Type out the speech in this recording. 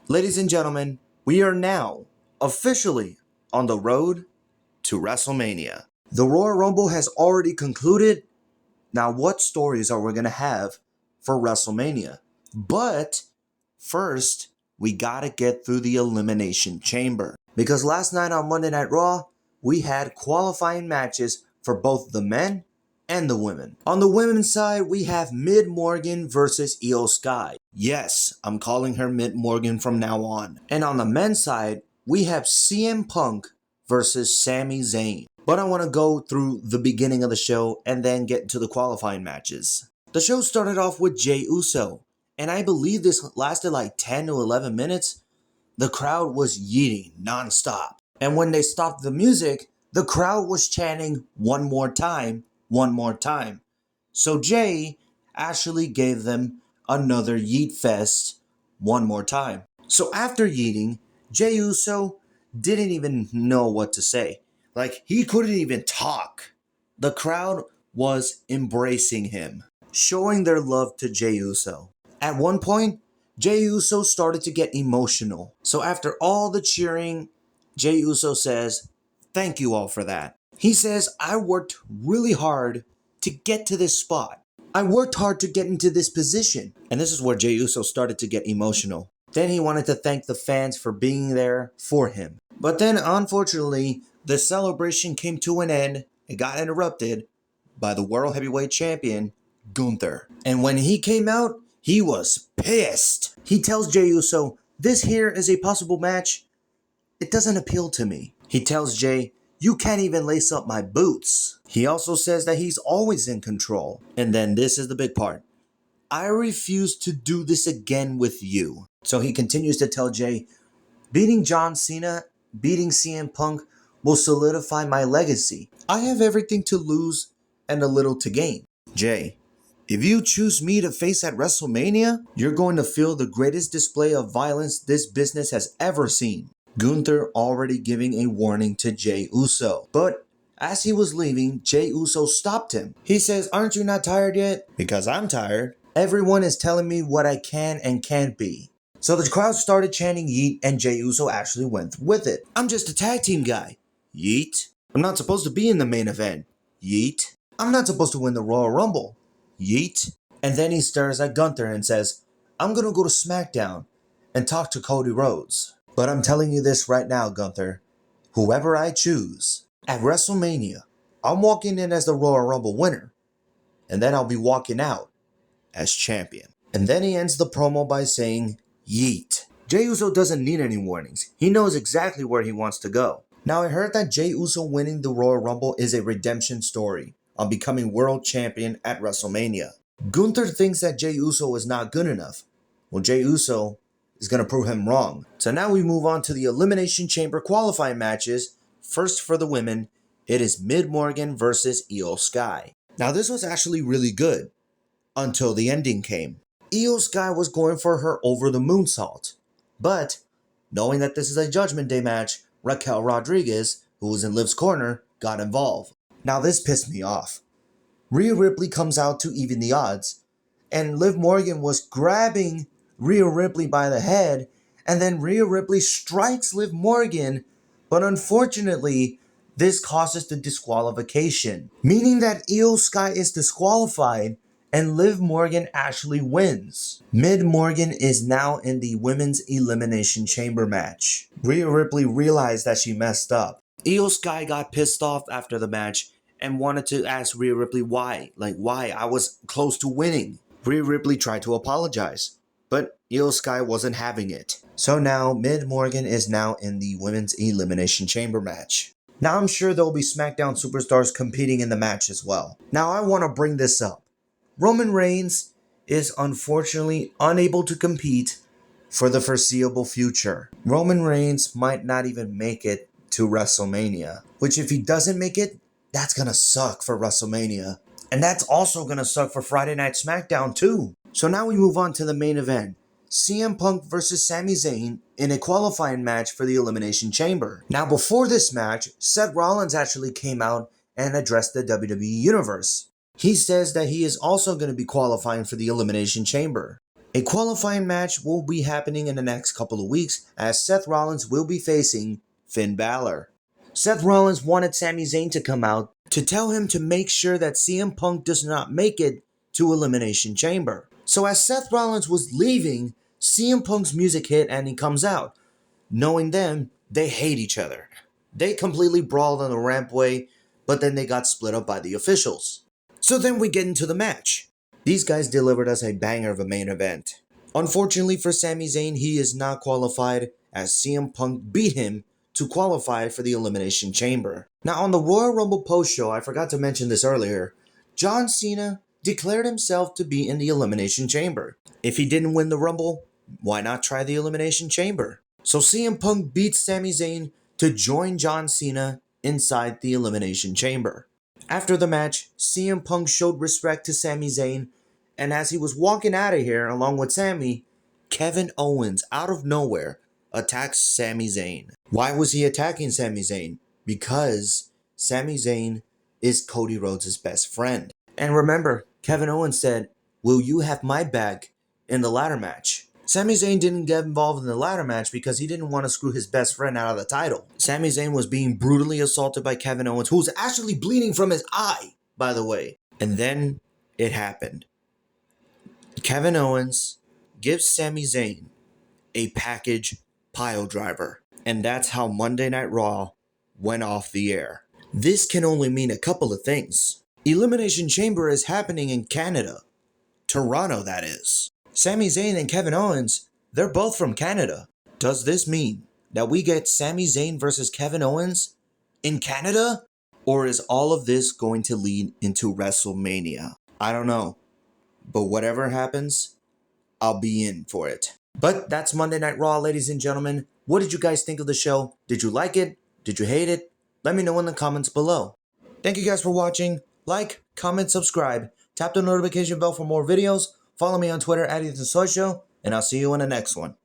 Ladies and gentlemen, we are now officially on the road to WrestleMania. The Royal Rumble has already concluded. Now, what stories are we going to have for WrestleMania? But first, we got to get through the Elimination Chamber. Because last night on Monday Night Raw, we had qualifying matches for both the men and the women. On the women's side, we have Mid Morgan versus Io Sky. Yes, I'm calling her Mid Morgan from now on. And on the men's side, we have CM Punk versus Sami Zayn. But I want to go through the beginning of the show and then get into the qualifying matches. The show started off with Jey Uso, and I believe this lasted like 10 to 11 minutes. The crowd was yeeting nonstop. And when they stopped the music, the crowd was chanting one more time, one more time. So Jey actually gave them another yeet fest one more time. So after yeeting, Jey Uso didn't even know what to say. Like, he couldn't even talk. The crowd was embracing him, showing their love to Jey Uso. At one point, Jey Uso started to get emotional. So after all the cheering, Jey Uso says, "Thank you all for that." He says, "I worked really hard to get to this spot. I worked hard to get into this position." And this is where Jey Uso started to get emotional. Then he wanted to thank the fans for being there for him. But then, unfortunately, the celebration came to an end. It got interrupted by the World Heavyweight Champion, Gunther. And when he came out, he was pissed. He tells Jey Uso, "This here is a possible match. It doesn't appeal to me." He tells Jey, "You can't even lace up my boots." He also says that he's always in control. And then this is the big part. "I refuse to do this again with you." So he continues to tell Jey, "Beating John Cena, beating CM Punk will solidify my legacy. I have everything to lose and a little to gain. Jey, if you choose me to face at WrestleMania, you're going to feel the greatest display of violence this business has ever seen." Gunther already giving a warning to Jey Uso. But as he was leaving, Jey Uso stopped him. He says, "Aren't you not tired yet?" "Because I'm tired. Everyone is telling me what I can and can't be." So the crowd started chanting yeet, and Jey Uso actually went with it. "I'm just a tag team guy." Yeet. "I'm not supposed to be in the main event." Yeet. "I'm not supposed to win the Royal Rumble." Yeet. And then he stares at Gunther and says, "I'm gonna go to SmackDown and talk to Cody Rhodes. But I'm telling you this right now, Gunther. Whoever I choose, at WrestleMania, I'm walking in as the Royal Rumble winner. And then I'll be walking out as champion." And then he ends the promo by saying, "Yeet." Jey Uso doesn't need any warnings. He knows exactly where he wants to go. Now, I heard that Jey Uso winning the Royal Rumble is a redemption story on becoming world champion at WrestleMania. Gunther thinks that Jey Uso is not good enough. Well, Jey Uso is going to prove him wrong. So now we move on to the Elimination Chamber qualifying matches. First for the women, it is Mid Morgan versus Io Sky. Now, this was actually really good until the ending came. Io Sky was going for her over the moonsault. But, knowing that this is a Judgment Day match, Raquel Rodriguez, who was in Liv's corner, got involved. Now this pissed me off. Rhea Ripley comes out to even the odds, and Liv Morgan was grabbing Rhea Ripley by the head, and then Rhea Ripley strikes Liv Morgan, but unfortunately, this causes the disqualification, meaning that Io Sky is disqualified, and Liv Morgan actually wins. Mid Morgan is now in the Women's Elimination Chamber match. Rhea Ripley realized that she messed up. Io Sky got pissed off after the match and wanted to ask Rhea Ripley why. Why? I was close to winning. Rhea Ripley tried to apologize, but Io Sky wasn't having it. So now, Mid Morgan is now in the Women's Elimination Chamber match. Now I'm sure there will be SmackDown superstars competing in the match as well. Now I want to bring this up. Roman Reigns is unfortunately unable to compete for the foreseeable future. Roman Reigns might not even make it to WrestleMania, which if he doesn't make it, that's gonna suck for WrestleMania. And that's also gonna suck for Friday Night SmackDown too. So now we move on to the main event. CM Punk versus Sami Zayn in a qualifying match for the Elimination Chamber. Now before this match, Seth Rollins actually came out and addressed the WWE Universe. He says that he is also going to be qualifying for the Elimination Chamber. A qualifying match will be happening in the next couple of weeks as Seth Rollins will be facing Finn Balor. Seth Rollins wanted Sami Zayn to come out to tell him to make sure that CM Punk does not make it to Elimination Chamber. So as Seth Rollins was leaving, CM Punk's music hit and he comes out. Knowing them, they hate each other. They completely brawled on the rampway, but then they got split up by the officials. So then we get into the match. These guys delivered us a banger of a main event. Unfortunately for Sami Zayn, he is not qualified as CM Punk beat him to qualify for the Elimination Chamber. Now on the Royal Rumble post-show, I forgot to mention this earlier, John Cena declared himself to be in the Elimination Chamber. If he didn't win the Rumble, why not try the Elimination Chamber? So CM Punk beats Sami Zayn to join John Cena inside the Elimination Chamber. After the match, CM Punk showed respect to Sami Zayn, and as he was walking out of here along with Sami, Kevin Owens, out of nowhere, attacks Sami Zayn. Why was he attacking Sami Zayn? Because Sami Zayn is Cody Rhodes' best friend. And remember, Kevin Owens said, "Will you have my back in the ladder match?" Sami Zayn didn't get involved in the ladder match because he didn't want to screw his best friend out of the title. Sami Zayn was being brutally assaulted by Kevin Owens, who was actually bleeding from his eye, by the way. And then it happened. Kevin Owens gives Sami Zayn a package pile driver. And that's how Monday Night Raw went off the air. This can only mean a couple of things. Elimination Chamber is happening in Canada. Toronto, that is. Sami Zayn and Kevin Owens, they're both from Canada. Does this mean that we get Sami Zayn versus Kevin Owens in Canada? Or is all of this going to lead into WrestleMania? I don't know. But whatever happens, I'll be in for it. But that's Monday Night Raw, ladies and gentlemen. What did you guys think of the show? Did you like it? Did you hate it? Let me know in the comments below. Thank you guys for watching. Like, comment, subscribe. Tap the notification bell for more videos. Follow me on Twitter @EthanSoyShow, and I'll see you in the next one.